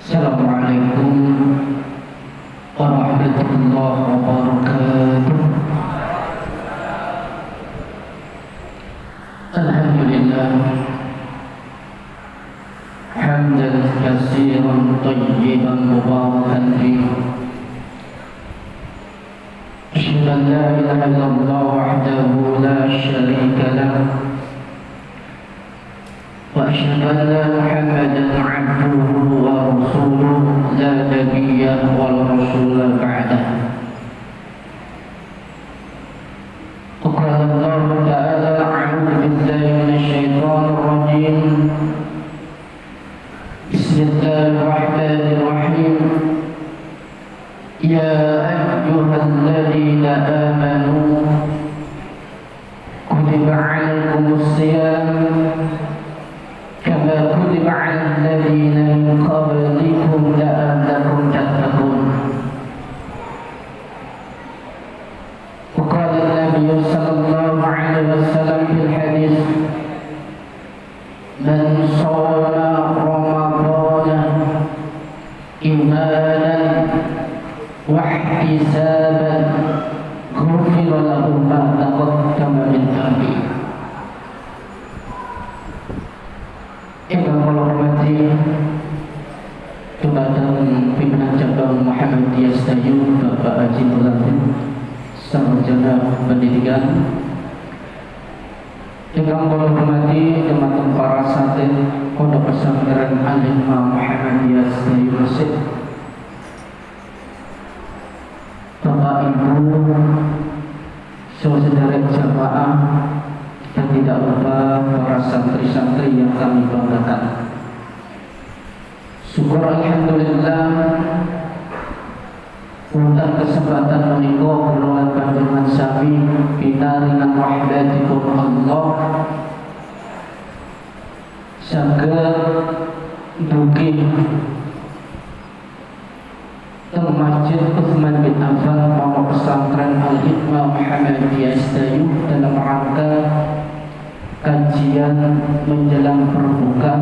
Assalamualaikum warahmatullahi wabarakatuh. Alhamdulillah hamdan katsiran thayyiban mubarakan fihi. Asyhadu an la ilaha illallah wahdahu la syarika lahu wa asyhadu anna Muhammadan 'abduhu wa rasuluhu la nabiyya wa rasula ba'dahu. Qala Allah ta'ala a'udzu billahi minasy syaithanir rajim. Bismillahirrahmanirrahim. Ya ayyuhalladzina amanu kutiba 'alaikumus shiyam كما كتب على الذين من قبلكم لعلكم تتقون. وقال النبي صلى الله عليه وسلم في الحديث من صام رمضان إيمانا واحتسابا غفر له ما تقدم من ذنبه. Yang kami hormati Komandan Pimpinan Cabang Muhammadiyah Sedayu Bapak Haji Nurlatin, Sarjana Pendidikan. Yang kami hormati teman-teman para santri Pondok Pesantren Al-Hikmah Muhammadiyah Sedayu Gresik, Bapak Ibu, saudara jamaah, dan tidak lupa para santri-santri yang kami banggakan. Syukur alhamdulillah untuk kesempatan menika kula panjenengan sami pinaringan rahmatipun Allah saged dugi teng Masjid Utsman bin Affan Pondok Pesantren Al-Hikmah Muhammadiyah Sedayu dalam rangka kajian menjelang berbuka.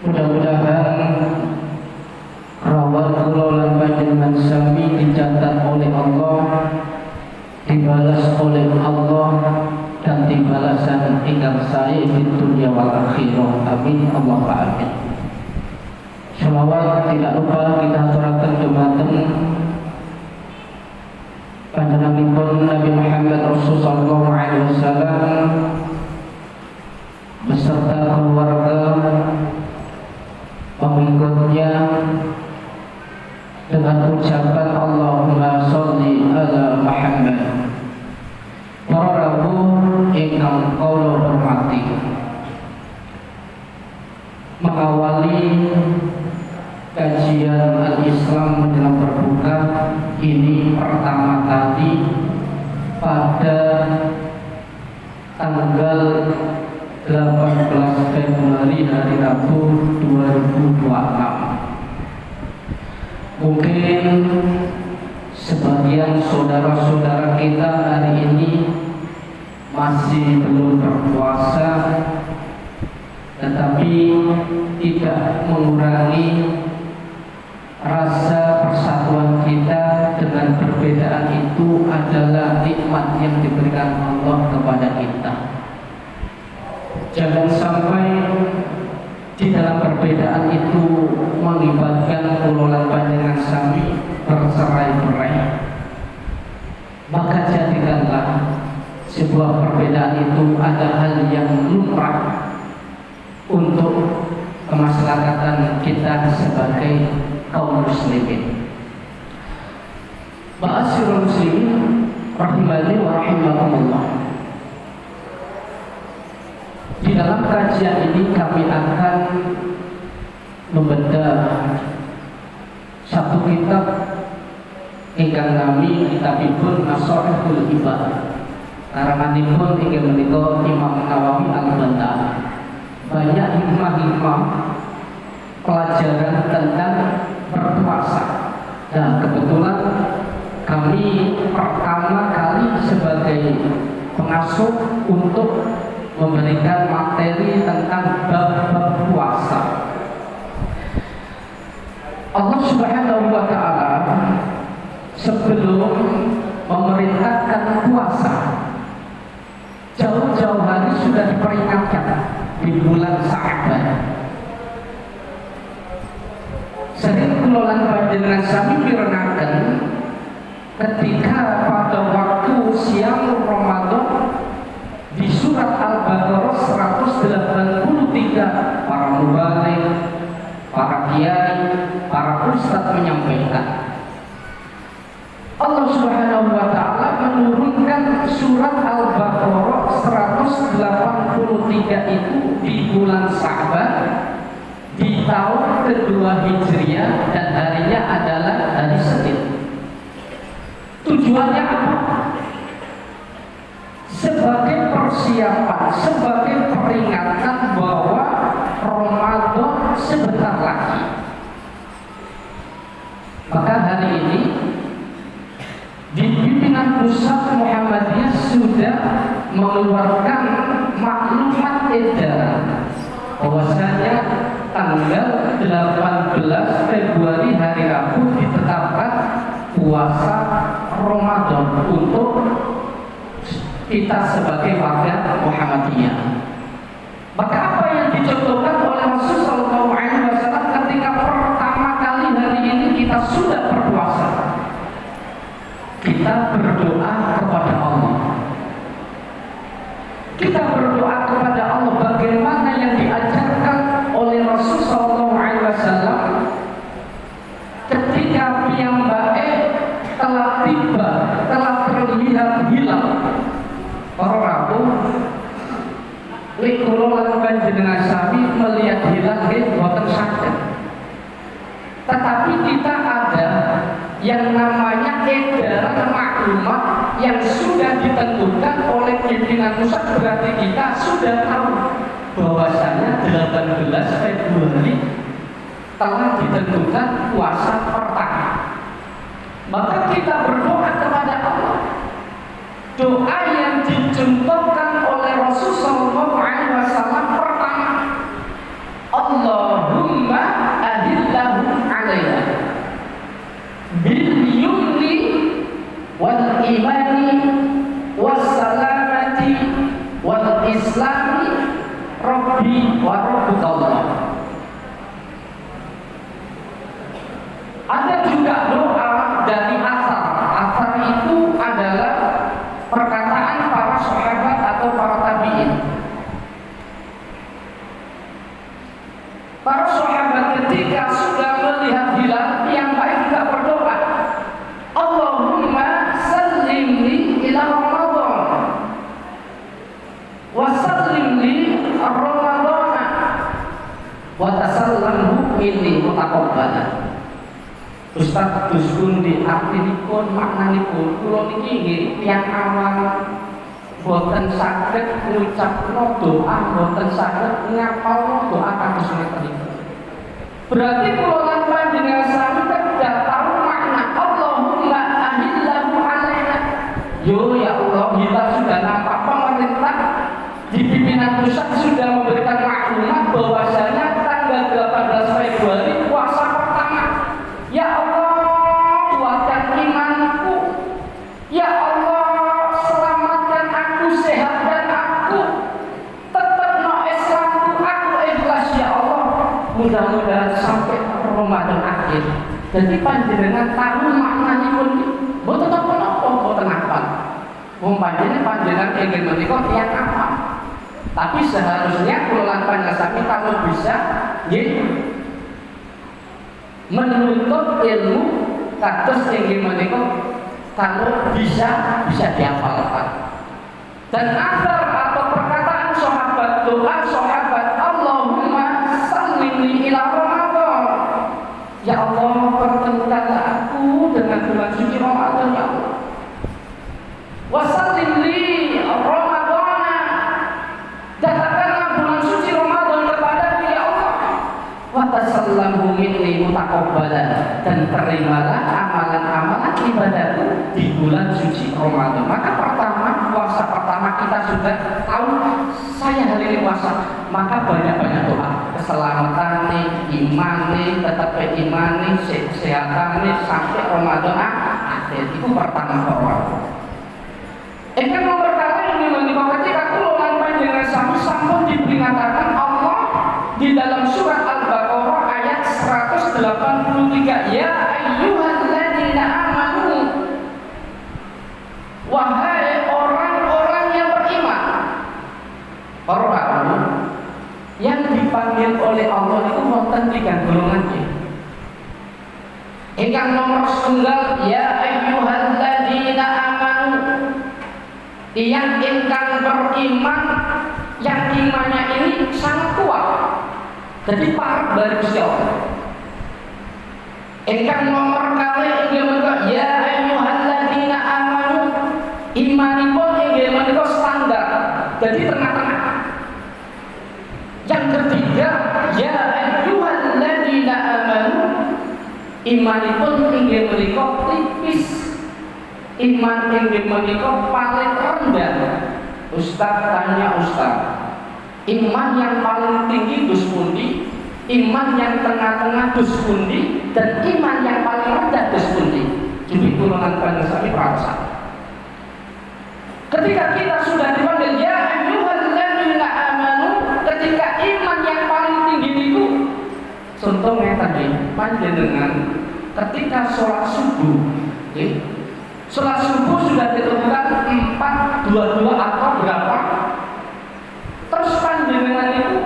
Mudah-mudahan rawat kula lan panjenengan sami dicatat oleh Allah, dibalas oleh Allah, dan dibalasan ingkang sae di dunia wal akhirah. Amin Allahumma amin. Shalawat tidak lupa kita aturaken dumateng panjenenganipun Nabi Muhammad Rasulullah sallallahu alaihi wasallam beserta keluarga pengikutnya dengan ucapan Allahumma sholli ala Muhammad. Para rawuh ingkang kula hormati, mengawali kajian Al-Islam menjelang berbuka ini pertama kali pada tanggal 18 Februari hari Rabu 2026. Mungkin sebagian saudara-saudara kita hari ini masih belum berpuasa, tetapi tidak mengurangi rasa persatuan kita. Dengan perbedaan itu adalah nikmat yang diberikan Allah kepada kita. Jangan sampai di dalam perbedaan itu mengibatkan kula panjenengan sami bercerai-berai. Maka jadikanlah sebuah perbedaan itu ada hal yang lumrah untuk kemaslahatan kita sebagai kaum muslimin. Ma'asyiral muslimin rahimani wa rahimakumullah. Di dalam kajian ini kami akan membedah satu kitab ingkang nami kitabipun Masharihul Ibadah, karanganipun inggih menika Imam Nawawi Al-Bantah. Banyak hikmah-hikmah pelajaran tentang berpuasa. Dan kebetulan kami pertama kali sebagai pengasuh untuk memberikan materi tentang bab-bab puasa. Allah Subhanahu wa taala sebelum memerintahkan puasa jauh-jauh hari sudah diperingatkan di bulan Sa'ban. Sering kulolan panjenengan sami mirengaken ketika pada waktu siang Ramadan di surat Al-Baqarah 183 para mubaligh, para kiai, para ustadz menyampaikan Allah Subhanahu wa taala menurunkan surat Al-Baqarah 183 itu di bulan Sa'ban di tahun kedua Hijriah dan harinya adalah hari Senin. Tujuannya apa? Sebagai persiapan, sebagai peringatan bahwa Ramadan sebentar lagi. Maka hari ini di pimpinan pusat Muhammadiyah sudah mengeluarkan maklumat edaran bahwasanya tanggal 18 Februari hari Rabu ditetapkan puasa Ramadan untuk kita sebagai warga Muhammadiyah. Maka apa yang dicontohkan oleh Rasul Sallallahu Alaihi Wasallam ketika pertama kali hari ini kita sudah berpuasa, kita berdoa kepada Allah. Kita berdoa kepada Allah bagaimana yang diajarkan oleh Rasul Sallallahu Alaihi Wasallam ketika piyambake telah tiba, telah terlihat hilal para Rabu. Likula lan panjenengan sami melihat hilal nggih boten saged. Tetapi kita ada yang namanya edaran maklumat yang sudah ditentukan oleh pimpinan pusat, berarti kita sudah tahu bahwasanya 18 Februari telah ditentukan puasa pertama. Maka kita berdoa kepada Allah. Doa yang dicontohkan oleh Rasul Sallallahu Alaihi Wasallam pertama, Allahumma ahillahu alaina bil yumni wal imani was salamati wal islami rabbi wa rabbukallah. Ada juga doa dari asar. Asar itu adalah perkataan para sahabat atau para tabi'in. Para sahabat ketika sudah melihat hilal yang baik juga berdoa, Allahumma sallimni ila Ramadan wa sallimni Ramadana wa tasallamhu inni mutaqabbalan. Ustaz dusun di artinipun maknanipun kula niki nggih tiyang awam boten saged ngucapno doa, boten saged ngapalno doa kados menika. Berarti kula lan panjenengan sami kedah tahu makna Allahumma ahillahu alaina. Yo ya Allah, kita sudah nampak pemerintah di pimpinan pusat sudah memberikan maklumat bahwasanya tanggal 18 Februari puasa pertama. Ya Allah, kuatkan imanku. Ya Allah, selamatkan aku, sehatkan aku. Tetap no Islamku, aku ikhlas ya Allah. Mudah-mudahan sampai Ramadan akhir. Jadi panjenengan tahu maknanya pun, boten apa-apa, boten apa. Wong panjenengan ingin menikah tiang apa. Tapi seharusnya kula panjenengan sami kalau bisa, menuntut ilmu kados ingin menika kalau bisa dihafalkan. Dan asar atau perkataan sahabat, doa sahabat, Allahumma sallimni ila Ramadan. Ya Allah, pertemukanlah aku dengan bulan suci Ramadan ya Allah. Wa sallimni Ramadana. Datangkanlah bulan suci Ramadan kepadaku ya Allah. Wa tasallamhu minni mutaqabbalan, dan terimalah amalan-amalan ibadahku di bulan suci Ramadan. Maka pertama, puasa pertama kita sudah tahu saya hari ini puasa, maka banyak-banyak doa. keselamatane, imane, tetep imane, sehatane sampai Ramadan akhir. Itu pertama orang. Ingkang nomor kali ini menika ketika kula lan panjenengan sami sampun diperingatkan Allah di dalam surat Al-Baqarah ayat 183, ya ayyuhalladzina amanu, wahai orang-orang yang beriman. Orang yang dipanggil oleh Allah itu wonten 3 golongan. Ingkang nomor setunggal, ya ayyuhalladzina amanu, yang ingkang beriman, yang imannya ini sangat kuat, jadi parek dari Gusti Allah. Ingkang nomor kali inggih menika, ya ayyuhalladzina amanu, imanipun inggih menika standar, jadi tengah-tengah. Yang ketiga, ya ayyuhalladzina amanu, imanipun inggih menika tipis. Iman inggih menika paling rendah. Ustaz tanya Ustaz, iman yang paling tinggi dus pundi, iman yang tengah-tengah dus pundi, dan iman yang paling rendah dus pundi? Jadi golongan panjenengan perasa. Ketika kita sudah dipanggil ya ayyuhalladzina amanu, ketika iman yang paling tinggi itu, contohnya tadi panjenengan ketika sholat subuh, sholat subuh sudah ditentukan 4:22 atau berapa, terus panjenengan itu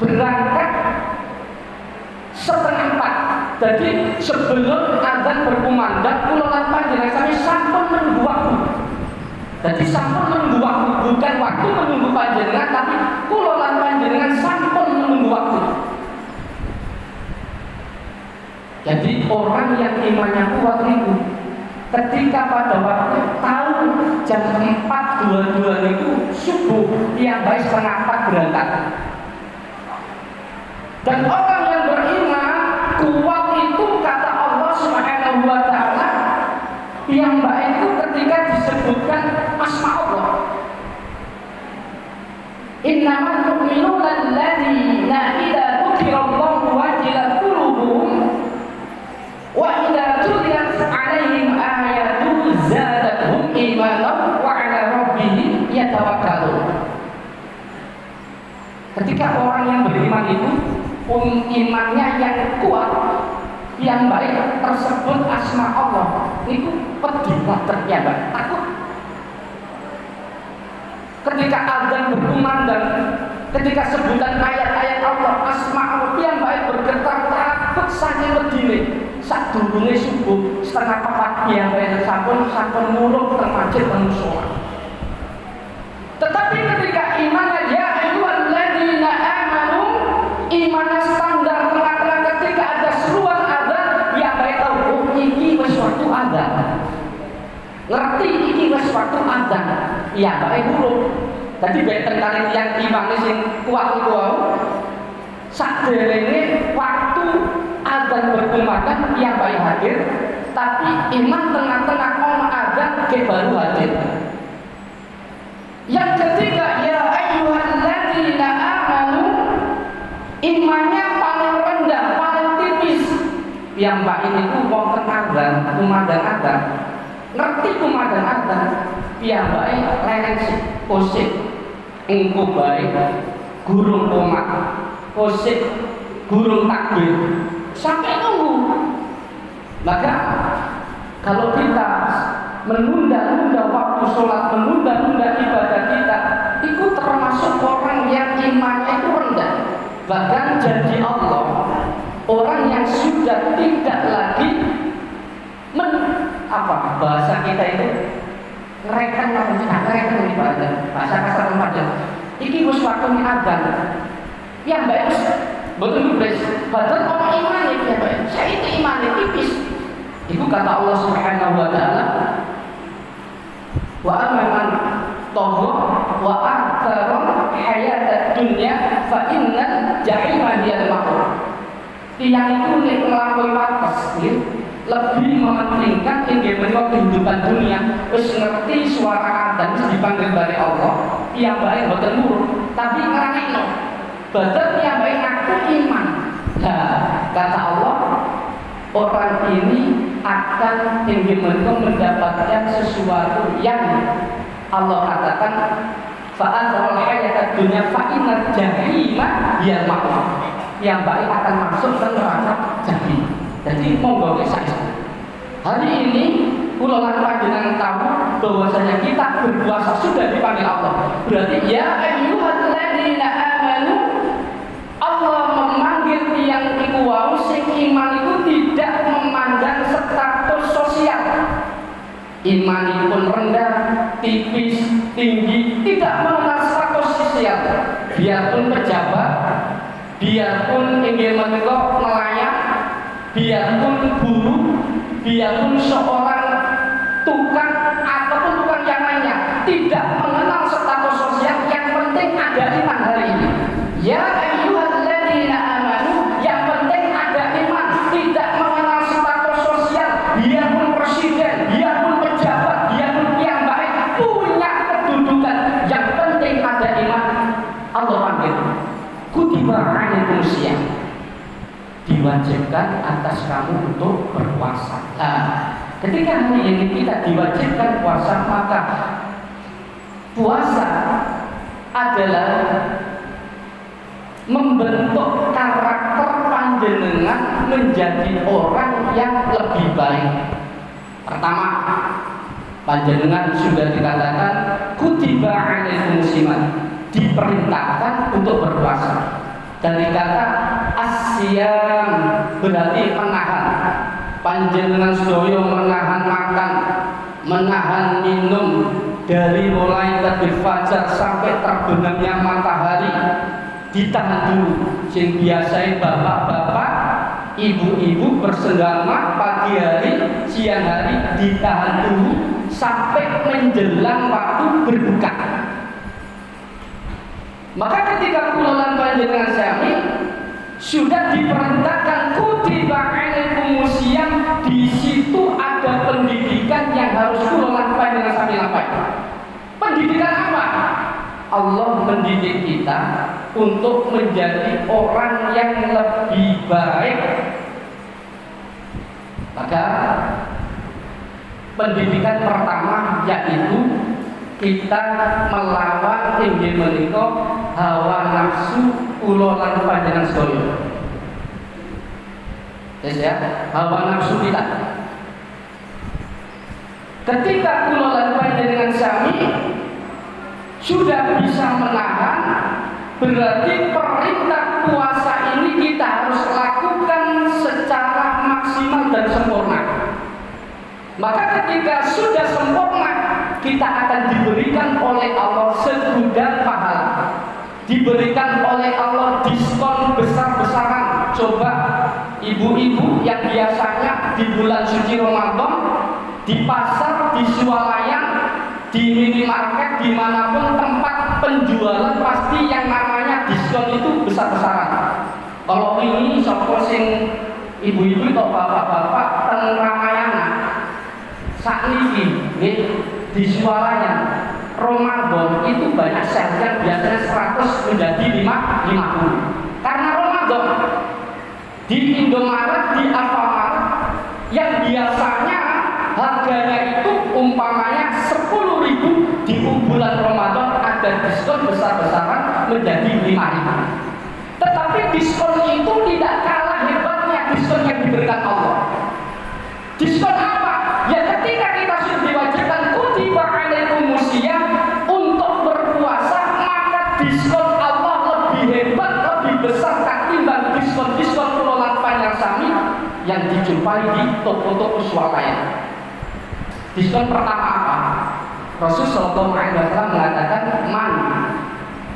berangkat 3:30. Jadi sebelum azan berkumandang, kula lan panjenengan sami sampun menunggu waktu. Jadi sampun menunggu waktu, bukan waktu menunggu panjenengan, tapi kula lan panjenengan sampun menunggu waktu. Jadi orang yang imannya kuat itu ketika pada waktu tahu jam 4:22 itu subuh, yang baik 3:30 berangkat. Dan orang yang beriman kuat itu kata Allah Subhanahu wa taala, yang baik itu ketika disebutkan asma Allah. Innamal mu'minuna alladzina idza dzukirallahu wajilat qulubuhum wa idza tuliyat 'alaihim ayatuhu zadatuhum imanan wa 'ala rabbihim yatawakkalun. Ketika orang yang beriman itu imannya yang kuat, yang baik, tersebut asma Allah itu pedihlah ternyata takut. Ketika azan berkumandang, ketika sebutan ayat-ayat Allah, asma Allah yang baik bergetar takut saking wedine. Sadurunge subuh 3:30 yang baik sampun murung teng masjid teng musala. Tetapi ketika imannya ya ayyuhalladzina amanu, imannya standar tengah-tengah, ketika ada seruan azan yang baik tahu iki wis waktu azan. Ngerti iki wis waktu azan. Ya baik buruk. Tadi beten kali yang imane sing kuat iku wae. Saderenge waktu azan berkumandang yang baik hadir, tapi iman tengah-tengah ono azan ke baru hadir. Yang ketiga ya ayyuhalladzina amanu, imannya paling rendah, paling tipis. Yang baik itu wonten azan, kumandang azan. Ngerti kumandang azan, yang baik lereng posik engko baik gurung komat posik gurung takbir sampai nunggu. Maka kalau kita menunda-nunda waktu sholat, menunda-nunda ibadah kita, itu termasuk orang yang imannya itu rendah. Bahkan janji Allah, orang yang sudah tidak lagi bahasa kita itu ngereken ibadah, bahasa kasar remaja. Iki wis waktune azan. Yang baik betul betul. Padahal orang iman itu ya baik. Saya itu iman tipis. Itu kata Allah Subhanahu wa taala, wa amman tahur wa athara hayatad dunya fa innal jahima hiyal ma'wa. Tiang itu nek nglampaui wates lebih mementingkan kehidupan dunia, wis ngerti suara adzan dipanggil dari Allah, yang baik boten nurut, tapi ngrangekno. Badar yang baik aku iman. Nah, kata Allah, orang ini akan ingin mendapatkan sesuatu yang Allah katakan fa'adzal hayatad dunya fa'inal jahima ya ma'wa. Yang baik akan masuk ke neraka jahim. Jadi monggo saya. Hari ini kula lan panjenengan tahu bahwasanya kita berpuasa sudah dipanggil Allah. Berarti ya ayyuhalladzina amanu, Allah memanggil tiyang iku wau sing iman itu tidak memandang status sosial. Imanipun rendah, tipis, tinggi, tidak mengenal status sosial. Biarpun pejabat, biarpun inggih menika nelayan, biarpun buruh, biarpun seorang tukang ataupun tukang yang lainnya, tidak mengenal status sosial. Yang penting ada iman hari ini. Ya ayyuhalladzina amanu, yang penting ada iman, tidak mengenal status sosial. Biarpun presiden, biarpun pejabat, biarpun yang baik, punya kedudukan. Yang penting ada iman. Allah panggil kutiba alaikum syiyam, diwajibkan atas kamu untuk berpuasa. Nah, ketika hari ini kita diwajibkan puasa, maka puasa adalah membentuk karakter panjenengan menjadi orang yang lebih baik. Pertama, panjenengan sudah dikatakan kutiba alaikum syiyam, diperintahkan untuk berpuasa. Dari kata asyam berarti menahan. Panjenengan sedaya menahan makan, menahan minum dari mulai terbit fajar sampai terbenamnya matahari. Ditahan dulu. Sing biasa bapak-bapak, ibu-ibu bersenggama pagi hari, siang hari ditahan dulu sampai menjelang waktu berbuka. Maka ketika kula lan panjenengan sami sudah diperintahkan kutiba alaikum syiyam, di situ ada pendidikan yang harus kula lan panjenengan sami lampahi. Pendidikan apa? Allah mendidik kita untuk menjadi orang yang lebih baik. Maka pendidikan pertama yaitu kita melawan inggih menika hawa nafsu kula lan panjenengan sedaya. Ya, hawa nafsu kita. Ketika kula lan panjenengan sami sudah bisa menahan, berarti perintah puasa ini kita harus lakukan secara maksimal dan sempurna. Maka ketika sudah sempurna, kita akan diberikan oleh Allah segudang pahala, diberikan oleh Allah diskon besar-besaran. Coba ibu-ibu yang biasanya di bulan suci Ramadan di pasar, di swalayan, di minimarket, dimanapun tempat penjualan pasti yang namanya diskon itu besar-besaran. Kalau ini sapa sing ibu-ibu atau bapak-bapak teng Ramayana sakniki nggih di swalayan Ramadan itu banyak sel yang biasanya 100 menjadi 50. Karena Ramadan di Indomaret, di Alfamart yang biasanya harganya itu umpamanya 10.000, di bulan Ramadan ada diskon besar-besaran menjadi 5.000. Tetapi diskon itu tidak kalah hebatnya diskon yang diberikan Allah. Diskon apa? Ya ketika kita sudah diwajibkan kutiba alaikum syiyam untuk berpuasa, maka diskon Allah lebih hebat, lebih besar ketimbang diskon-diskon kula panjang sami yang dijumpai di toko-toko swalayan. Diskon pertama apa? Rasul sallallahu alaihi wasallam mengatakan man,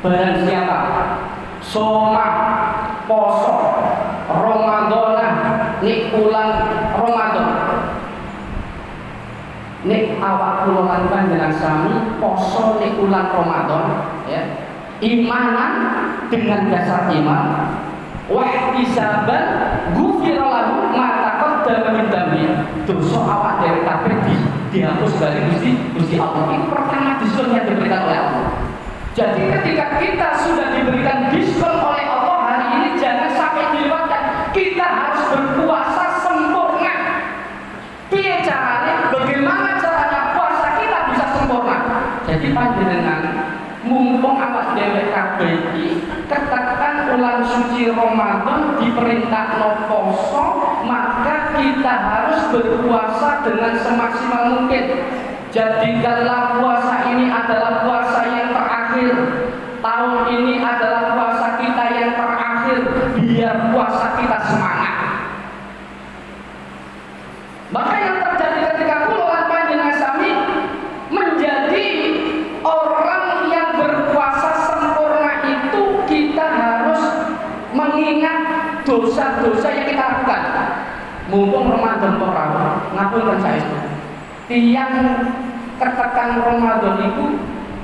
barang siapa soma poso Ramadan nik bulan Ramadan nik awak kula lan panjenengan sami poso nik bulan Ramadan ya, imanan dengan dasar iman, wahtisaban ghufira lahu ma taqaddama min dhanbi, dosa awak dhewe kabeh dihapus dari Gusti Allah. Ini pertama diskon yang diberikan oleh Allah. Jadi ketika kita sudah diberikan diskon oleh kita harus berpuasa sempurna. Piye caranya? Bagaimana caranya puasa kita bisa sempurna? Jadi panjenengan mumpung awak dhewe kabeh iki ketekan ulang suci Ramadan diperintahno poso, maka kita harus berpuasa dengan semaksimal mungkin. Jadikanlah puasa ini adalah puasa yang terakhir. Tahun ini adalah puasa kita yang terakhir. Biar puasa kita semangat. Maka yang terjadi ketika kula panjenengan sami menjadi orang yang berpuasa sempurna itu, kita harus mengingat dosa-dosa yang kita lakukan. Mumpung Ramadan ora, ngapunten saya. Tiang ketekan Ramadan itu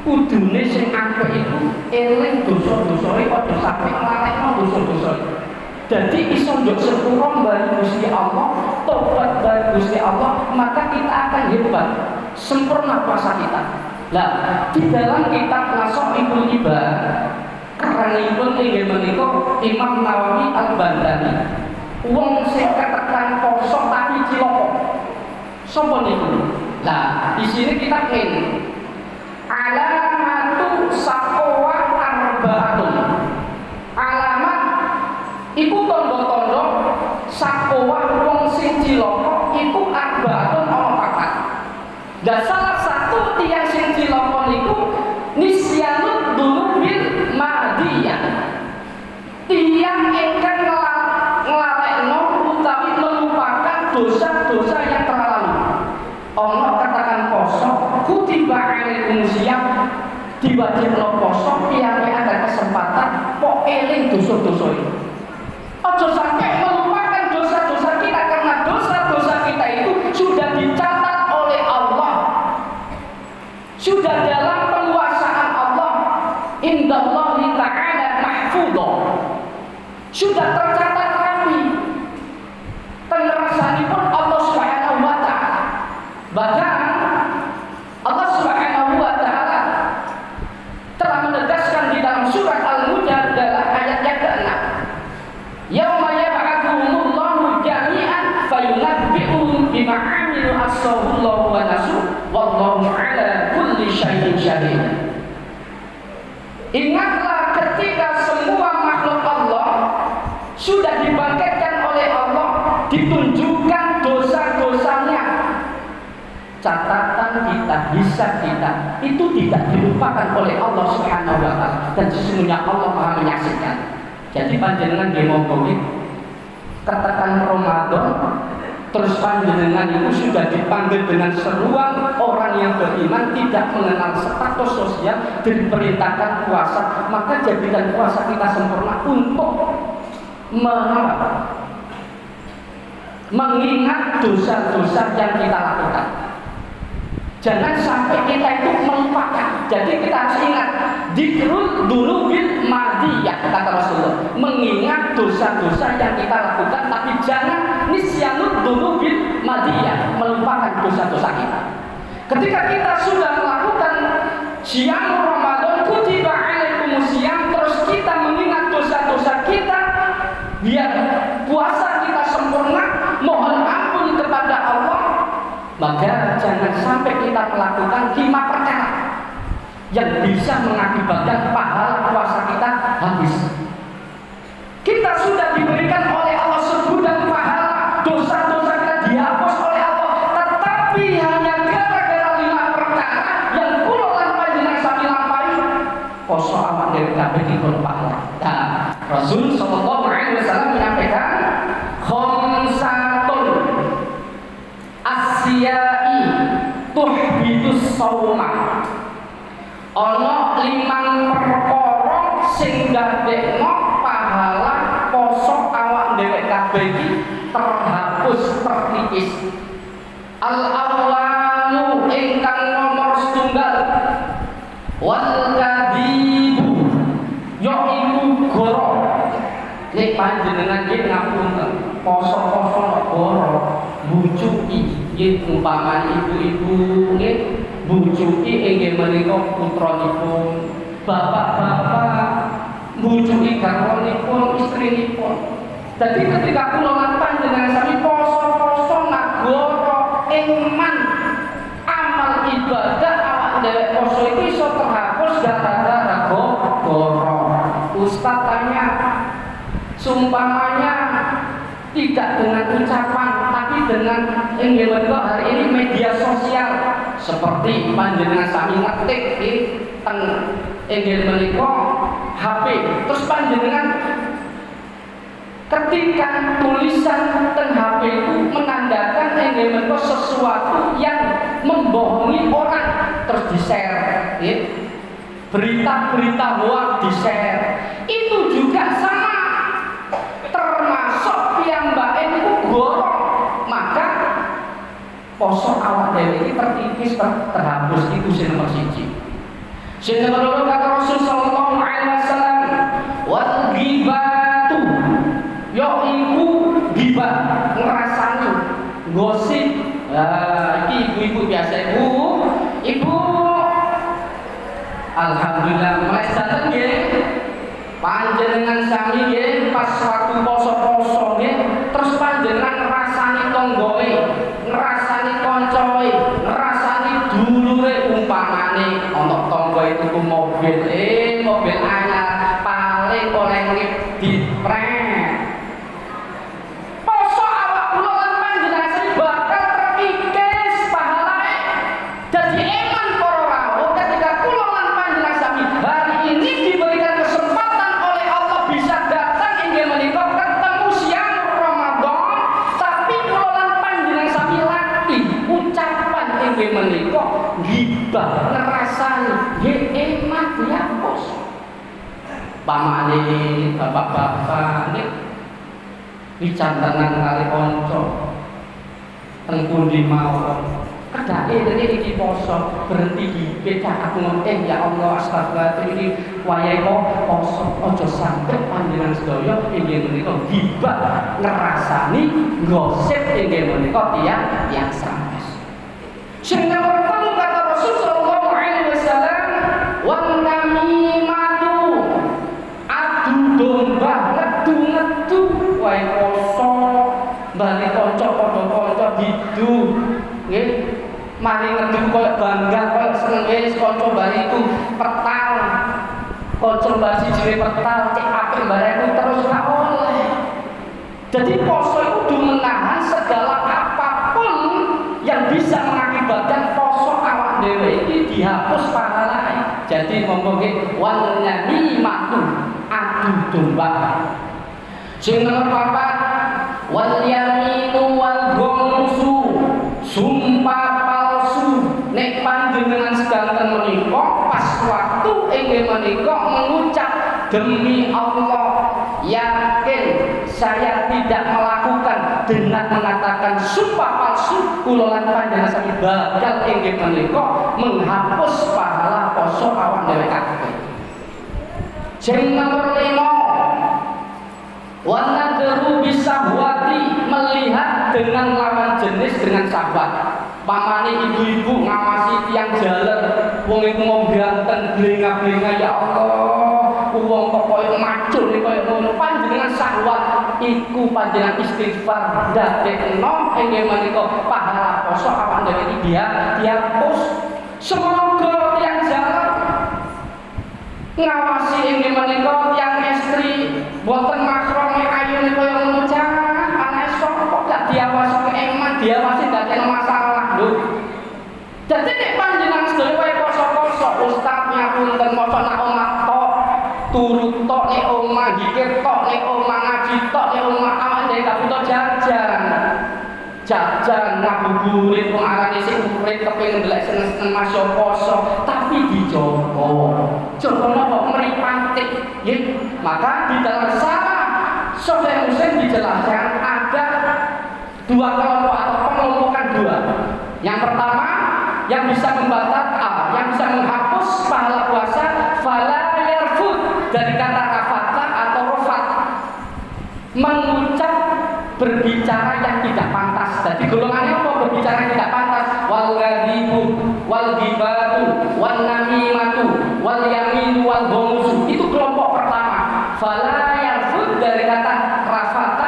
kudune sing apik iku eling dosa-dosane padha sampe nglalekno dosa-dosa. Jadi iso njuk sepuro mbali Gusti Allah, tobat mbali Gusti Allah, maka kita akan hebat, sempurna puasa kita. Lah, di dalam kitab Nasaihul Ibad karanipun inggih menika Imam Nawawi Al-Bandani, wong sing ketekan poso tapi cilaka. Sopo niku? Lah, di sini kita ingin alamatu saqwa arbaatun. Alamat iku tondo-tondo saqwa wong sing cilaka iku arbaatun ana papat. Dan salah satu tiang sing cilaka niku nisyanut dunubil madiyah. Tiang ingkang nglalekno utawi melupakan dosa-dosa yang terlalu. Allah katakan poso kutiba alaikum siyam, diwajibno poso piye ada kesempatan kok eling dosa-dosa itu. Aja sampai melupakan dosa-dosa kita, karena dosa-dosa kita itu sudah dicatat oleh Allah, sudah dalam penguasaan Allah, indallahi ta'ala mahfudhah, sudah tercatat rapi penerasanipun Allah Subhanahu wa ta'ala. Bahkan Allah Subhanahu wa ta'ala telah menegaskan di dalam surat Al-Mujadalah ayat yang ke-6, yauma yab'atsuhumullahu jami'an fayunabbi'uhum bima 'amilu as-sawullahu wa nasu wallahu 'ala kulli syai'in syahid. Ingatlah ketika semua makhluk Allah sudah dibangkitkan oleh Allah, ditunjukkan dosa-dosanya, catatan kita, hisab kita itu tidak dilupakan oleh Allah Subhanahu wa ta'ala, dan sesungguhnya Allah Maha menyaksikan. Jadi panjenengan nggih monggo ketekan Ramadan terus panjenengan itu sudah dipanggil dengan seruan orang yang beriman, tidak mengenal status sosial, diperintahkan puasa, maka jadikan puasa kita sempurna untuk mengingat dosa-dosa yang kita lakukan. Jangan sampai kita itu melupakan. Jadi kita harus ingat dzikrul dunubil madiyah, kata Rasulullah, mengingat dosa-dosa yang kita lakukan, tapi jangan nisyanud dunubil madiyah, melupakan dosa-dosa kita. Ketika kita sudah melakukan siyam Ramadan kutiba alaikumus syiyam, terus kita mengingat dosa-dosa kita, biar puasa kita sempurna, mohon ampun kepada Allah, maka jangan sampai kita melakukan 5 perkara yang bisa mengakibatkan pahala puasa kita habis. Kita sudah diberikan oleh Allah sebutan pahala, dosa-dosa kita dihapus oleh Allah, tetapi hanya gara-gara 5 perkara yang kula lan panjenengan sami lampahi, poso awak dhewe kabeh dikon pahala. Nah, Rasul sallallahu alaihi wasallam menyampaikan khamsatun asyai tuhbitus shauma. Ana 5 perkara sing ndadekno pahala poso awak dhewe kabeh iki terhapus, terkikis. Al-awwalu ingkang nomor setunggal wal kadibu, yaiku goro. Nek panjenengan nggih ngapunten poso-poso goro bujuki, nggih umpama ibu-ibu nggih bujuki inggih menika putranipun, bapak-bapak bujuki garwanipun, istrinipun. Jadi ketika kula lan panjenengan sami poso-poso nagoro iman amal ibadah awak dhewe poso itu iso terhapus gara-gara goro. Ustaz tanya, sumpamanya tidak dengan ucapan tapi dengan hari ini media sosial seperti panjenengan sami ngetik di teng HP, terus panjenengan ketika tulisan teng HP itu menandakan sesuatu yang membohongi orang, terus di-share, ya. Berita-berita hoax di-share, itu juga sama, termasuk piyambake niku gorong, maka poso awak dhewe iki terkikis terhapus. Itu sing nomor 1. Sing nomor 2 kata Rasul sallallahu alaihi wasallam, wal ghibatu yaiku ghibah, ngrasani, gosip. Iki ibu-ibu biasa ibu alhamdulillah mulai datang nggih panjenengan sami nggih pas waktu poso-poso nggih, terus panjenengan ngrasani tonggoe, ngrasani koncoe, ngrasani dulure, umpamane ana tonggo itu mobil anyar paling oleh ngip dipret. Poso awak kula lan panjenengan sami bakal terkikis pahalae. Dadi eman para rawuh ketika kula lan panjenengan sami hari ini diberikan kesempatan oleh Allah bisa datang inggih menika ketemu siang Ramadan, tapi kula lan panjenengan sami latih ucapan inggih menika ghibah, ngrasani nggih eman dihapus. Pamane bapak-bapak nggih dicantenan kali kanca teng pundi mawon kedake dene iki poso berhenti di becak aku ngomong ya Allah astagfirullah iki wayahe kok poso aja sampe panjenengan sedaya inggih menika ghibah ngrasani gosip inggih menika tiyang sanes. Sing nomor 3 kata Rasul sallallahu alaihi wasallam wan namimatu adu domba ngedu wae poso bali kanca padha-padha didu nggih mari ngedu koyo bangga koyo seneng wis kanca bali iku pertal kanca bali siji pertal cek apik bareku terus ra oleh. Jadi poso itu kudu menahan segala apapun yang bisa mengakibatkan poso awak dhewe iki dihapus pahalane. Jadi monggo nggih wal namimatu adu domba. Sing nomor 4 wal yaminu wal ghamsu sumpah palsu. Nek panjenengan sedanten menika pas waktu inggih menika mengucap demi Allah yakin saya tidak melakukan dengan mengatakan sumpah palsu, kula lan panjenengan sami bakal inggih menika menghapus pahala poso awak dhewe kabeh. Sing nomor 5 wanadru bisahwati, melihat dengan lawan jenis dengan syahwat. Pamane ibu-ibu ngawasi tiang jalan wong iku mau ganteng blenga-blenga ya Allah wong kok koyo macul koyo ngono, panjenengan syahwat iku panjenengan istighfar dadekno inggih menika pahala poso awak dhewe iki dihapus. Semoga tiang jalan ngawasi inggih menika tiang istri boten makrome ayune koyo ngono cah anake sok kok gak diawasi eman diawasi dadekno masalah lho. Dadi nek panjenengan sedaya wae poso-poso ustaz ngapunten moco nak omah tok turut tok nek omah zikir tok nek omah ngaji tok nek omah awak dhewe gak butuh jajan ngabuburit wong arane sing urip kepengin ndelok seneng-seneng masya poso tapi dijogo. Jogo napa mripate nggih. Maka di dalam syarah Sahih Muslim dijelaskan ada 2 kelompok atau pengelompokan 2. Yang pertama yang bisa membatalkan, yang bisa menghapus pahala puasa fala yarfud, dari kata rafata atau rofat, mengucap berbicara yang tidak pantas. Jadi golongannya apa? Berbicara yang tidak pantas. Wal ghadibu wal ghibatu wan namimatu wal yaminu wal ghamsu. Itu kelompok pertama. Fala yarfud dari kata rafata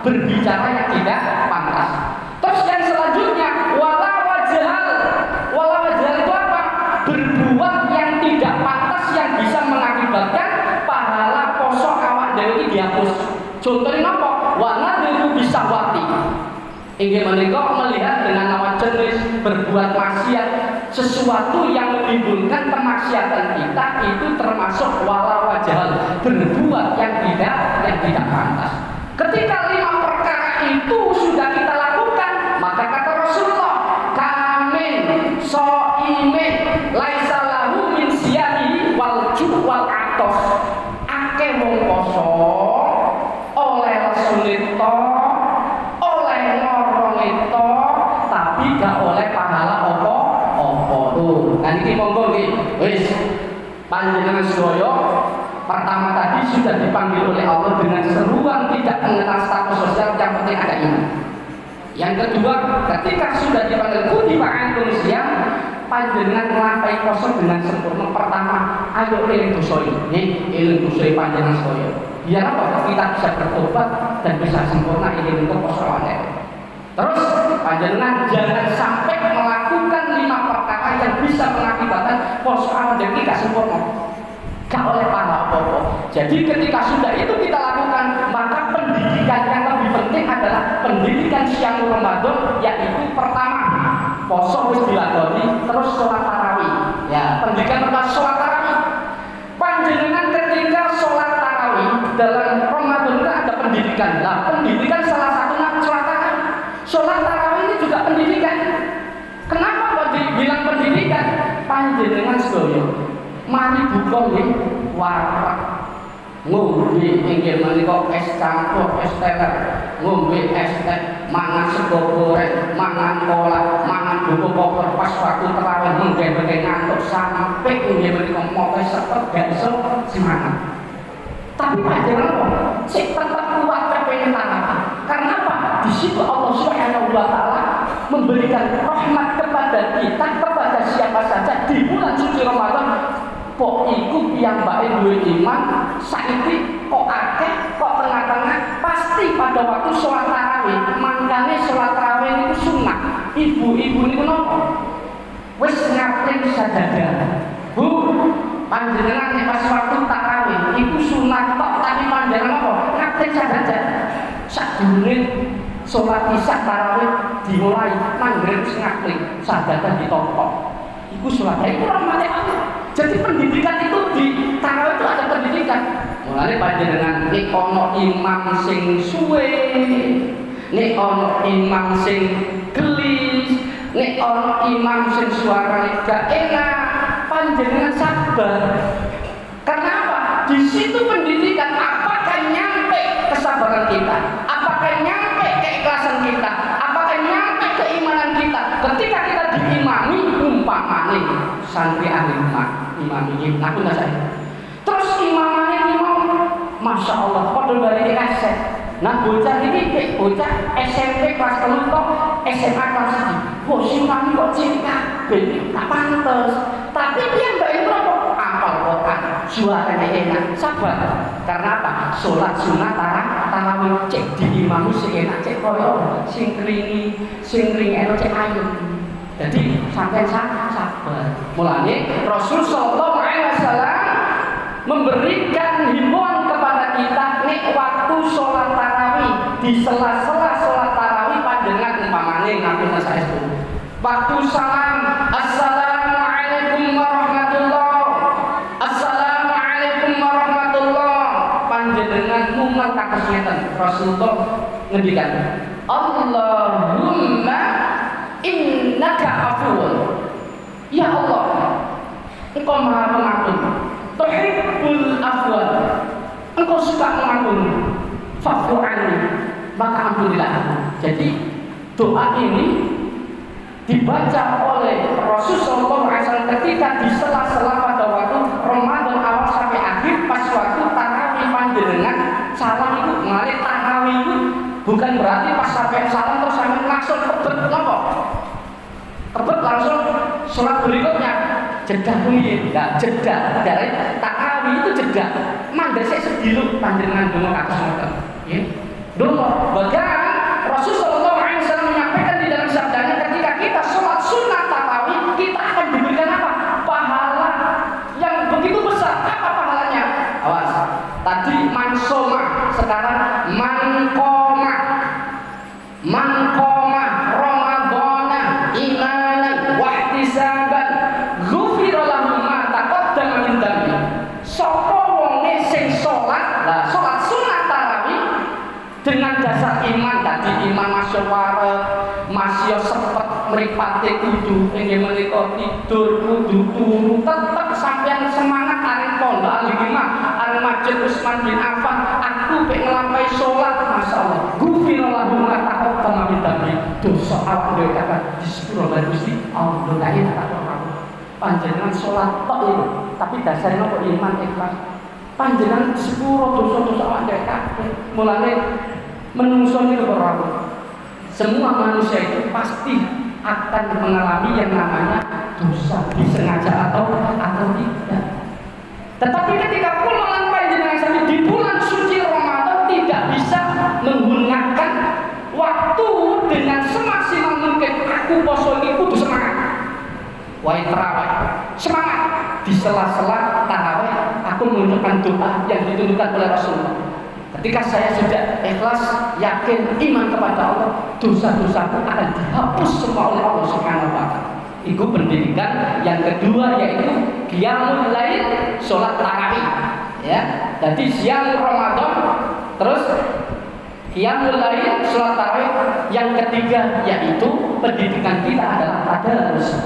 berbicara yang tidak pantas. Terus yang selanjutnya wala wajhal itu apa? Berbuat yang tidak pantas yang bisa mengakibatkan pahala poso awak dhewe iki dihapus. Contohnya apa? Wana itu bisa wati. Inggih menika melihat dengan lawan jenis berbuat maksiat sesuatu yang menimbulkan kemaksiatan kita itu termasuk wala wajhal, berbuat yang tidak pantas. Ketika 5 perkara itu sudah kita lakukan, maka kata Rasulullah, kamin so'imin laisa lahu min siyamihi wal ju' wal atos. Akeh wong poso oleh rasulito, oleh ngorong itu, tapi gak oleh pahala opo. Tuh, kan iki monggo nggih. Wis panjenengan sedaya pertama tadi sudah dipanggil oleh Allah dengan seruan tidak mengenal status sosial, yang penting ada iman. Yang kedua, ketika sudah dipanggil kutiba antum siyam, panjenengan nglampahi poso dengan sempurna. Pertama, ayo eling dosa ini, eling dosa panjenengan sedaya. Biar apa? Kita bisa bertobat dan bisa sempurna ini untuk poso awake. Terus panjenengan jangan sampai melakukan 5 perkara yang bisa mengakibatkan poso awake kita sempurna. Gak oleh pahala apa-apa. Jadi ketika sudah itu kita lakukan, maka pendidikan yang lebih penting adalah pendidikan siang Ramadan, yaitu pertama poso wis dilakoni, terus sholat tarawih. Ya, pendidikan pertama sholat tarawih. Panjenengan ketika sholat tarawih dalam Ramadan itu ada pendidikan. Nah, pendidikan salah satunya sholat tarawih. Sholat tarawih ini juga pendidikan. Kenapa kok dibilang pendidikan? Panjenengan sedaya mari buka nggih warteg, ngombe inggih menika es campur, es teler, ngombe es teh, mangan sego goreng, mangan kolak, mangan buku koper pas waktu tarawih mengge-mengge ngantuk sampai inggih menika mote sepet gak iso semangat. Tapi panjenengan kok sik tetep kuat kepengin tarawih. Karena apa? Di situ Allah Subhanahu wa taala memberikan rahmat kepada kita, kepada siapa saja di bulan suci Ramadan. Kok iku piyambake duwe iman, saiki kok akeh, kok tengah-tengah, pasti pada waktu sholat tarawih. Mangkane sholat tarawih niku sunah. Ibu-ibu niku napa? Wis ngapling sadada. Bu, panjenengan nek pas waktu tarawih iku sunah tok, tapi panjenengan apa? Ngapling sadada. Sadurunge sholat isya tarawih dimulai, maghrib wis ngapling sadada ditompok. Iku sholat iku rahmate Allah. Jadi pendidikan itu di tarawih itu ada pendidikan. Mulane panjenengan nek ana imam sing suwe, nek ana imam sing gelis, nek ana imam sing suarane gak enak, panjenengan sabar. Karena apa? Di situ pendidikan. Apakah nyampe kesabaran kita? Apakah nyampe keikhlasan kita? Apakah nyampe keimanan kita? Ketika kita diimami umpamane santri ahli imam ini, aku nggak saya. Terus imamannya imam, masya Allah, pada balik kaset. Nah bocah ini kayak bocah SMP kelas 3 kok SMA kelas 1. Wah si imam kok cinta, tak pantas. Tapi dia mbak itu apa? Apal Quran, suaranya enak, sabar. Karena apa? Sholat sunnah tarawih cek di imam sing enak, cek koyo, sing kring enak, cek ayu. Jadi sampai sabar. Mulanya Rasul Sallallahu Alaihi Wasallam memberikan himbauan kepada kita nek waktu sholat tarawih, di sela-sela sholat tarawih panjenengan umpamane ngaku saya itu. Waktu salam, assalamualaikum warahmatullah, assalamualaikum warahmatullah, panjenengan ngumang kados ngeten. Rasulullah ngendikan, Allahumma innaka afuwun. Ya Allah, Engkau Maha Pengampun. Tuhibbul afwa. Engkau suka mengampuni. Fa'fu anni, maka ampunilah aku. Jadi doa ini dibaca oleh Rasul sallallahu alaihi wasallam ketika di sela-sela pada waktu Ramadan awal sampai akhir, pas waktu tarawih panjenengan salam itu mengalir. Tarawih itu bukan berarti pas sampai salam terus sampai langsung tebet nopo. Tebet langsung sholat berikutnya jeda kuwi, enggak jeda. Dari tarawih itu jeda. Mandhe sik sediluk panjenengan donga kados ngoten. Nggih. Donga, baga man qoma ramadhana imanan wa ihtisaban ghufira lahu ma taqaddama min dhanbi. Sapa wonge sing salat sunat tarawih dengan dasar iman, tadi iman masyarakat masih sepet mripate kudu inggih menika tidur kudu turu tetep sampeyan semangat arep pondok al-hikmah al-masjid Utsman bin Affan aku pek nglampahi salat masyaallah ghufira lahu ma taqaddama min dhanbi. Dosa awak dhewe kakak disepuro lan Gusti Allah kae tak ora panjenengan salat tok iki tapi dasarnya kok iman ikhlas panjenengan sepuro dosa-dosa awak dhewe kabeh. Mulane menungso niku ora semua manusia itu pasti akan mengalami yang namanya dosa, disengaja atau tidak. Tetapi ketika kula panjenengan sami di bulan suci Ramadan tidak bisa menggunakan waktu dengan semaksimal mungkin. Aku poso iki kudu semangat. Wae tarawih, semangat di sela-sela tarawih aku mengucapkan doa yang ditunjukkan oleh Rasulullah. Ketika saya sudah ikhlas, yakin, iman kepada Allah, dosa-dosaku akan dihapus semua oleh Allah Subhanahu wa Ta'ala. Itu pendidikan yang kedua, yaitu qiyamul lail, sholat tarawih. Ya, jadi siang Ramadan, terus qiyamul lail, sholat tarawih. Yang ketiga, yaitu pendidikan kita adalah tadarus.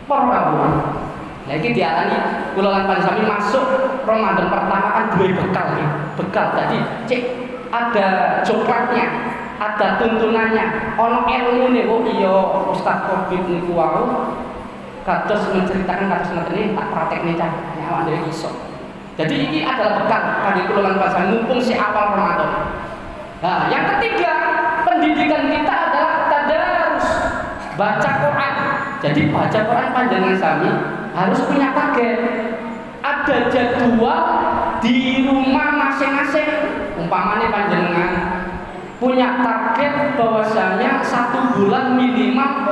Perkabungan. Lagi dialani kula lan panjenengan masuk Ramadan pertama kan duwe bekal ya. Bekal tadi cek ada coklatnya, ada tuntunannya, ono ilmune kok iya Ustaz Covid niku wau kados menceritakan kados ngoten iki tak praktekne cah awak dhewe iso. Jadi ini adalah bekal kangge kula lan panjenengan mumpung si awal Ramadan. Nah, yang ketiga, pendidikan kita adalah tadarus, baca Quran. Jadi baca Quran panjenengan sami harus punya target. Ada jadwal di rumah masing-masing. Umpamanya panjenengan punya target bahwasanya 1 bulan minimal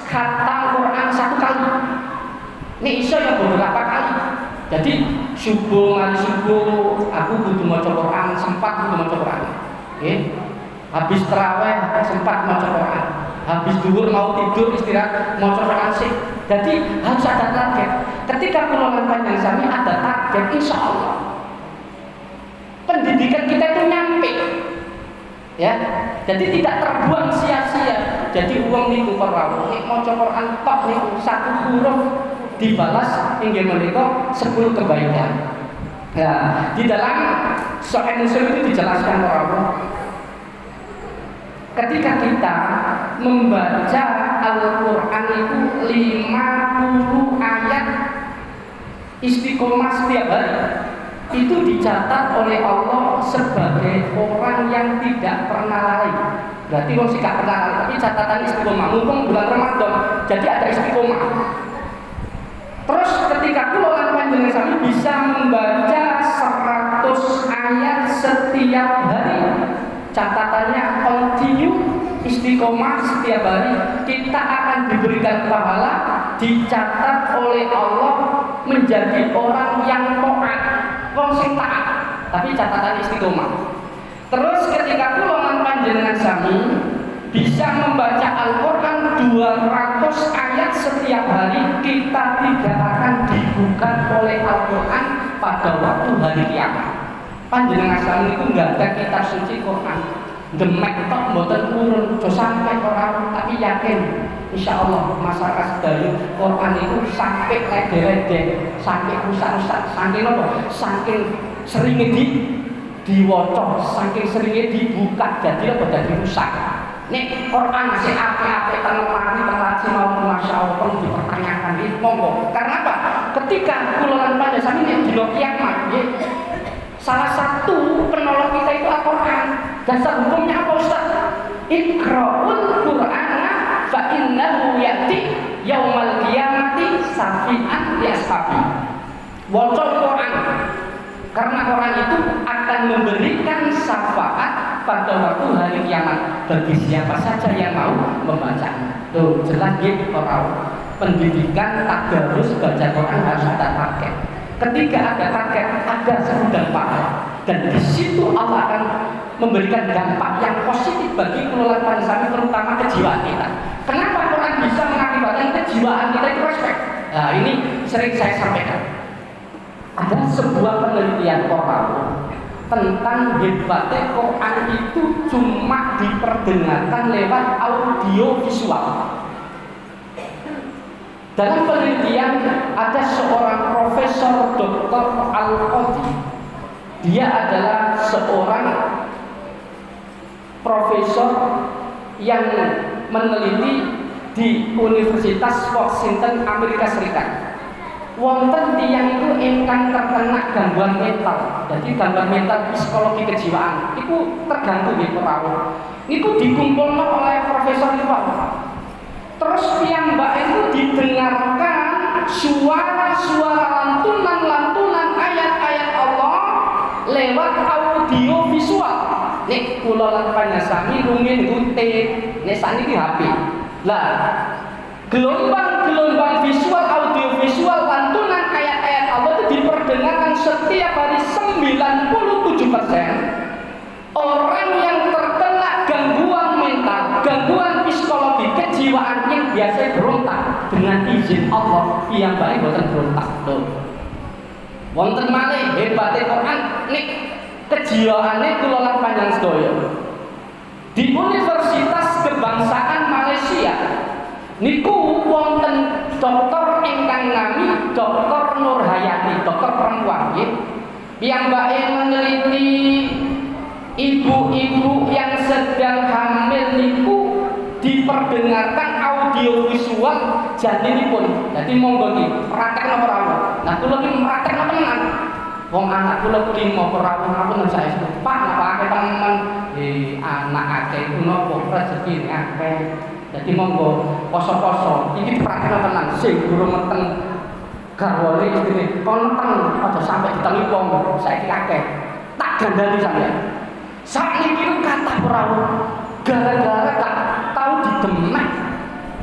khatam Quran 1 kali. Ini iso ya beberapa kali. Jadi subuh mari subuh aku kudu maca Quran, sempat kudu maca Quran. Nggih. Habis tarawih sempat maca Quran. Habis duhur mau tidur istirahat maca Quran sih. Jadi harus ada target. Ketika kula panjenengan sami ada target, insya Allah pendidikan kita itu nyampe. Ya, jadi tidak terbuang sia-sia. Jadi uang niku perlu nek maca Quran tok niku 1 huruf dibalas inggih menika 10 kebaikan. Nah, di dalam Sahih Muslim itu dijelaskan bahwa ketika kita membaca Al-Quran itu 50 ayat istiqomah setiap hari, itu dicatat oleh Allah sebagai orang yang tidak pernah lalai. Berarti orang sih gak pernah lalai, tapi catatan istiqomah. Mumpung bulan Ramadan, jadi ada istiqomah. Terus ketika kula panjenengan sami bisa membaca 100 ayat setiap hari, catatannya continue istiqomah setiap hari, kita akan diberikan pahala, dicatat oleh Allah menjadi orang yang taat, wong sing taat, tapi catatan istiqomah. Terus ketika kula panjenengan sami bisa membaca Al-Quran 200 ayat setiap hari, kita tidak akan dibuka oleh Al-Quran pada waktu hari kiamat. Panjenengan sami itu enggak ada kitab suci Quran. Demek tok mboten purun, aja sampai ora, tapi yakin insyaallah masyarakat sedaya Quran itu sampai lede-lede, sampai rusak-rusak, saking apa? Saking seringe diwaca, saking seringe dibuka, jadi apa dadi rusak. Nek Quran masih apik-apik teng mari telaci mau masyaallah perlu dipertanyakan iki monggo. Karena apa? Ketika kula lan panjenengan sami nek dina kiamat nggih, salah satu penolong kita itu Al-Quran. Dasar hukumnya apa Ustaz? Iqra'ul Qur'ana fa innahu ya'ti yaumal qiyamati safi'an li ashabi. Waca Quran. Karena Quran itu akan memberikan syafaat pada waktu hari kiamat bagi siapa saja yang mau membacanya. Tuh jelas gitu orang. Pendidikan tadarus baca Quran harus ada target. Ketika ada target, ada segudang pahala. dan di situ Allah akan memberikan dampak yang positif bagi kula panjenengan, terutama kejiwaan kita. Kenapa Quran bisa mengakibatkan kejiwaan kita itu respect? Nah, ini sering saya sampaikan. Ada sebuah penelitian orang tentang hebatnya Quran itu cuma diperdengarkan lewat audio visual. Dalam penelitian ada seorang Profesor Dr. Al-Qadi. Dia adalah seorang profesor yang meneliti di Universitas Washington, Amerika Serikat. Wonten tiyang itu ingkang terkena gangguan mental. Jadi gangguan mental psikologi kejiwaan itu terganggu di perahu. Itu dikumpulkan oleh profesor itu. Terus piyambak itu didengarkan suara-suara lantunan ayat-ayat Allah lewat audio visual. Nek kula lan panjenengan rumiyin ngute, nek saniki HP. Lah, gelombang visual, audio visual, lantunan ayat-ayat Allah itu diperdengarkan setiap hari 97%. Orang yang terkena gangguan mental, gangguan psikologi, kejiwaan yang biasa berontak, dengan izin Allah, piyambake boten berontak. Loh. Wonten malih hebate Quran nek kejiwaane kula lan panjenengan sedaya. Di Universitas Kebangsaan Malaysia niku wonten dokter ingkang nami Dr. Nurhayati, dokter perempuan nggih. Piyambake meneliti ibu-ibu yang sedang hamil niku diperdengarkan audio visual janinipun. Jadi monggo iki praktekno rawuh. Nah kula iki praktekno tenan. Wong anak kula kuwi mau rawuh ngapunten saya. Pak napa akeh temen anak akeh iku napa rezeki akeh. Jadi monggo poso-poso iki praktekno tenan sing durung meteng garwane istine kon meteng aja sampe ditengi wong saiki akeh. Tak gandani sampeyan. Saiki kathah rawuh gara-gara tak tahu didemek,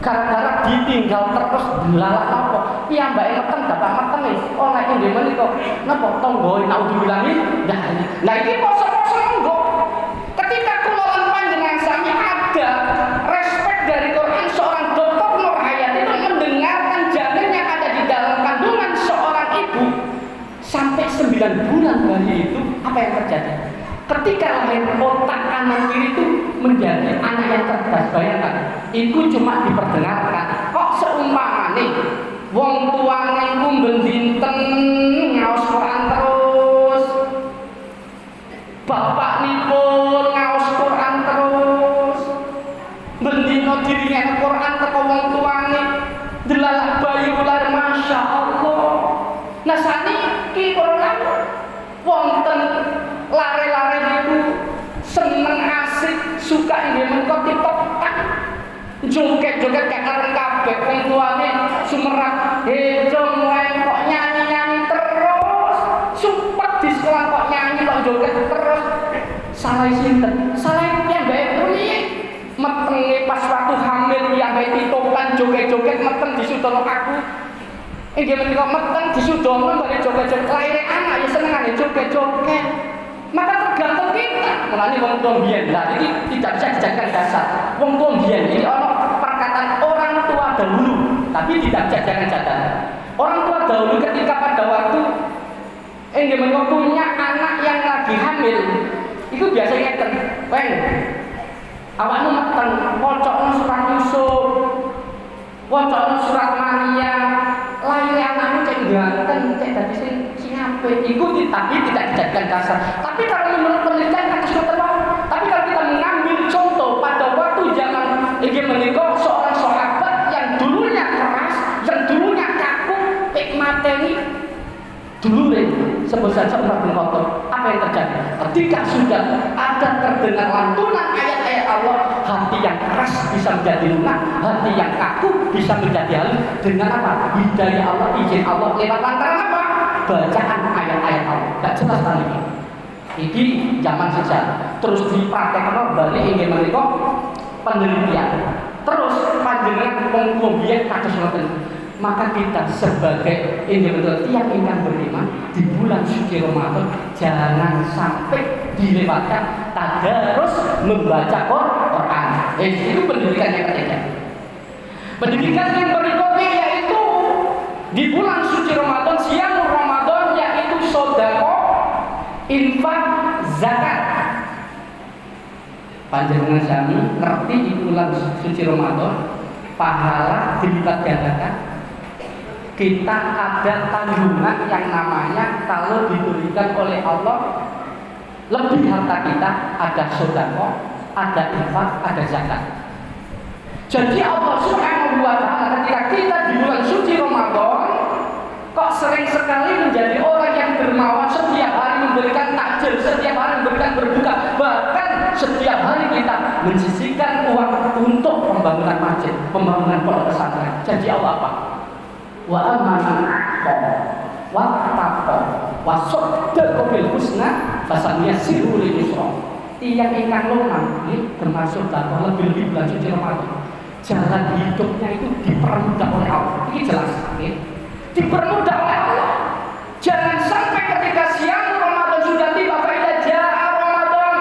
gara-gara ditinggal terus delalak apa piyambake meteng dapat meteng oleh nggih menika napa tangga naudzubillahi nah iki poso-poso monggo ketika kula lan panjenengan sami ada respect dari Quran. Seorang Dr. Nurhayati itu mendengarkan janin yang ada di dalam kandungan seorang ibu sampai 9 bulan bayi itu apa yang terjadi? Ketika lahir otak kanan kiri itu menjadi anak yang cerdas. Bayangkan, itu cuma diperdengarkan. Kok seumpamane wong tuane iku bendinten ngaos Quran terus, bapaknipun ngaos Quran terus, bendino diringan Quran teko wong tuane, delalak bayi ular masya Allah. Nah saniki Quran wonten lare-lare itu seneng asik suka nggih menika TikTok joget-joget kakaren kabeh wong tuane sumerak jong wae kok nyanyi-nyanyi terus supet di sekolah kok nyanyi kok joget terus. Salah sinten? Salah yang bae priye metenge pas waktu hamil yang bae titokan joget-joget meteng disudono aku nggih menika meteng disudono bali joget-joget laire anak ya senengane joget-joget. Maka tergantung kita. Mulane wong tua mbiyen lah iki tidak bisa dijadikan dasar. Wong tua mbiyen iki ana perkataan orang tua dahulu, tapi tidak bisa dijadikan dasar. Orang tua dahulu ketika pada waktu menika punya anak yang lagi hamil, itu biasanya ngeten, "Wen, awakmu meteng wocokno surat Yusuf, wocokno surat Maria, lahir anakmu cek ganteng, cek dadi sing apik." Iku tapi tidak dijadikan dasar. Tapi kalau menurut penelitian kan sudah tahu. Tapi kalau kita mengambil contoh pada waktu zaman menika seorang sahabat yang dulunya keras, yang dulunya kaku, pek mateni dulure sebut saja Umar bin Khattab. Apa yang terjadi? Ketika sudah ada terdengar lantunan ayat-ayat Allah, hati yang keras bisa menjadi lunak, hati yang kaku bisa menjadi halus dengan apa? Hidayah Allah, izin Allah lewat lantaran apa? Bacaan ayat-ayat Allah. Tidak jelas kali ini. Ini zaman sejak terus dipraktekkan balik ingin menikah penelitian. Terus panjenengan wong biyen kados ngoten. Maka kita sebagai individu yang ingin beriman di bulan suci Ramadan jangan sampai dilewatkan tadarus membaca Quran. Itu pendidikan yang ketiga. Pendidikan yang berikutnya yaitu di bulan suci Ramadan, siang Ramadan, yaitu sedekah, infak, zakat. Panjenengan sami ngerti di bulan suci Ramadan pahala dilipat gandakan. Kita ada tanggungan yang namanya kalau diberikan oleh Allah lebih harta kita, ada sedekah, ada infak, ada zakat. Jadi Allah Subhanahu wa taala ketika kita di bulan suci Ramadan kok sering sekali menjadi orang yang dermawan, setiap hari memberikan takjil, setiap hari memberikan berbuka, bahkan setiap hari kita menyisihkan uang untuk pembangunan masjid, pembangunan pondok pesantren. Jadi Allah apa? Wa amana wa taqwa wa saddaqa bil husna fasanyassiru lil yusra. Tiang ingkang lumang termasuk takwa lebih bulan suci Ramadan. Jalan hidupnya itu dipermudah oleh Allah. Ini jelas, dipermudah oleh Allah. Jangan sampai ketika siang Ramadan sudah tiba, faida jaa Ramadan.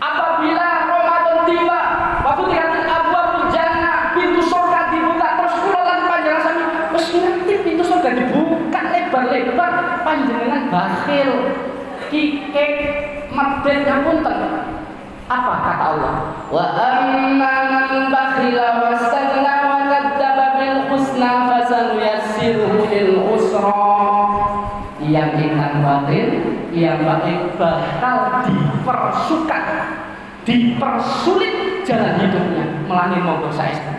Apabila Ramadan tiba, waktu dikatakan abwabul jannah, pintu surga dibuka, terus kulalan panjenengan sami, wis nanti pintu surga dibuka lebar-lebar, panjenengan bakhil, kikek, meden ngapunten. Apa kata Allah? Wa amma man bakhila wastaghna wa kadzdzaba bil husna fasanuyassiruhu lil usra. Yang ingkang batil, yang baik bakal dipersulit jalan hidupnya melani monggo saestu.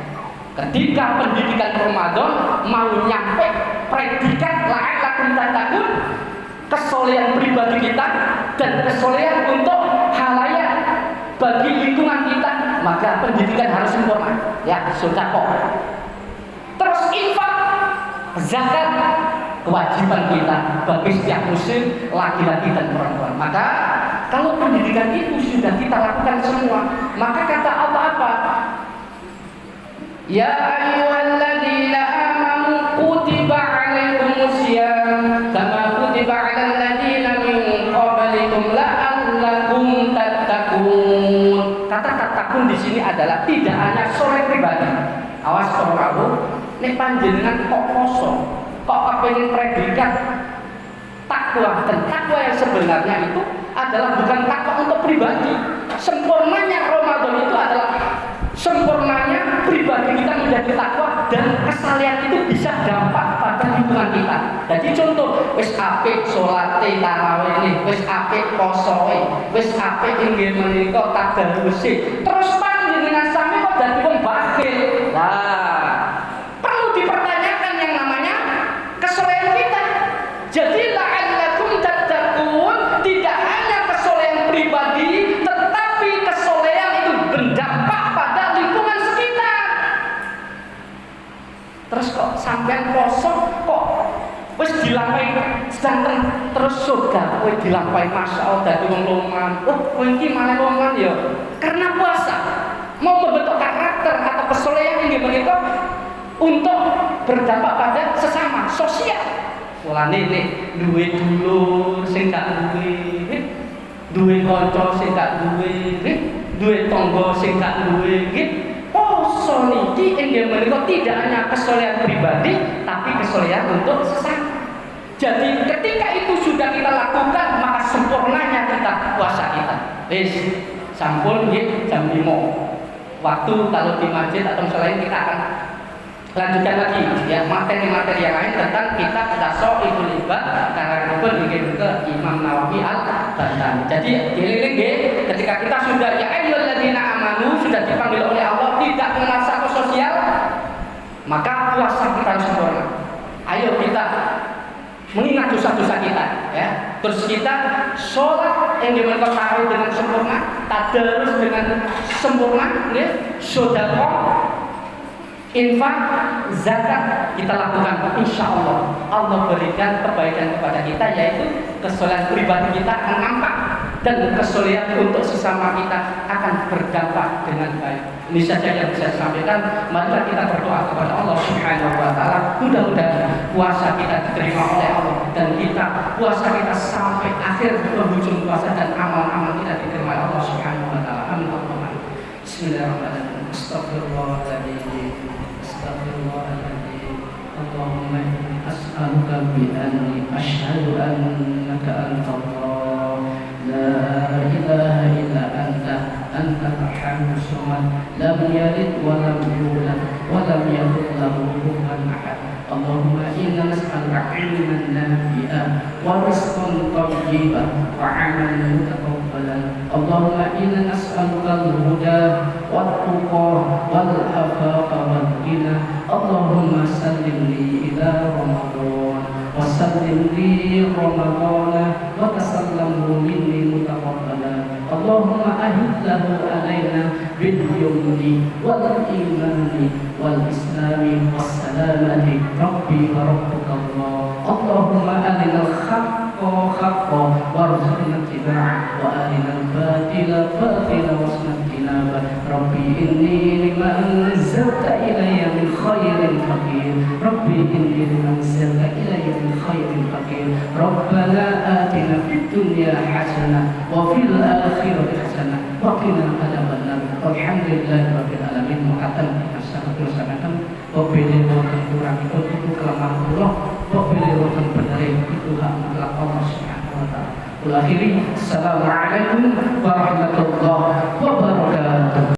Ketika pendidikan Ramadan mau nyampe predikat la'allakum tattaqun, kesolehan pribadi kita dan kesolehan untuk halayak bagi lingkungan kita, maka pendidikan harus sempurna. Ya, sedekah. Terus infak, zakat, kewajiban kita bagi setiap muslim, laki-laki dan perempuan. Maka kalau pendidikan itu sudah kita lakukan semua, maka kata Allah apa? Ya ayyuhalladzina amanu kutiba alaikumusiyam kama kutiba alal ladzina min qablikum la'allakum tattaqun. Kata tattaqun di sini adalah tidak hanya soleh pribadi. Awas kalau kamu nek panjenengan kok poso, kok kepengin predikat takwa, dan takwa yang sebenarnya itu adalah bukan takwa untuk pribadi. Sempurnanya Ramadan itu adalah sempurnanya pribadi kita menjadi takwa, dan kesalehan itu bisa dampak pada lingkungan kita. Jadi contoh, wis apik salate tarawih ini, wis apik posoe, wis apik inggih menika tadaruse, terus panjenengan sami kok dadi wong bakhil. Nah, perlu dipertanyakan yang namanya kesolehan kita. Jadi la'allakum tattaqun tidak hanya kesolehan pribadi, tetapi kesolehan itu berdampak pada lingkungan sekitar. Terus kok sampean poso kok wis dilampahi sedanten terus surga kowe dilampahi masyaallah dadi wong loman. Oh, kowe iki malah loman ya. Karena puasa mau membentuk karakter atau kesolehan yang menika untuk berdampak pada sesama sosial. Mulane nek duwe dulur sing gak duwe kanca sing gak duwe tangga sing gak duwe nggih. Poso niki inggih menika tidak hanya kesolehan pribadi tapi kesolehan untuk sesama. Jadi ketika itu sudah kita lakukan, maka sempurnanya kita puasa kita. Wis sampun nggih jam 5. Waktu kalau di masjid atau selain kita akan lanjutkan lagi ya materi-materi yang lain tentang kitab Tasawwuful Ibad karena bikin ke Imam Nawawi Al-Bantani. Jadi dililing ketika kita sudah ya ayyuhalladzina amanu sudah dipanggil oleh Allah tidak mengenal sosial, maka puasa kita harus sempurna. Ayo kita mengingat dosa-dosa kita ya. Terus kita sholat yang dimana tahu dengan sempurna, tadarus dengan sempurna, sedekah, infak, zakat kita lakukan, insya Allah Allah berikan kebaikan kepada kita, yaitu kesolehan pribadi kita akan nampak dan kesulitan untuk sesama kita akan berdampak dengan baik. Ini saja yang bisa saya sampaikan. Marilah kita berdoa kepada Allah Subhanahu wa taala. Mudah-mudahan puasa kita diterima oleh Allah dan puasa kita sampai akhir penghujung puasa dan amal-amal kita diterima oleh Allah Subhanahu wa taala. Amin Allahumma. Bismillahirrahmanirrahim. Astagfirullahaladzim. Astagfirullahaladzim. Allahumma inni as'aluka bi anni asyhadu annaka antallah la ilaha illa anta arhamur samad lam yalid wa lam yulad wa lam yakul lahu kufuwan ahad. Allahumma inna nas'aluka ilman nafi'an wa rizqan thayyiban wa 'amalan mutaqabbalan. Allahumma inna nas'aluka al-huda wat-tuqa wal-afaqa wal-ghina. Allahumma sallim li ila Ramadan wa sallim li Ramadan wa tasallamhu minni mutaqabbalan. Allahumma ahillahu alaina bil yumni wal imani wal islami was salamati rabbi wa rabbuka Allah. Allahumma arinal haqqa haqqan warzuqna ittiba'ah wa arinal batila batila warzuqna ijtinabah. Rabbi inni lima anzalta ilayya min khairin faqir. Rabbi inni lima anzalta ilayya min khairin faqir. Rabbana atina fid dunya hasanah wa fil akhirati hasanah wa qina adzabannar. Alhamdulillahirabbil alamin. Muhammad wasallam. Wabili wonten kurang itu kelemahan Allah, wabili wonten benar itu hak mutlak Allah Subhanahu wa taala. Akhiri, assalamualaikum warahmatullahi wabarakatuh.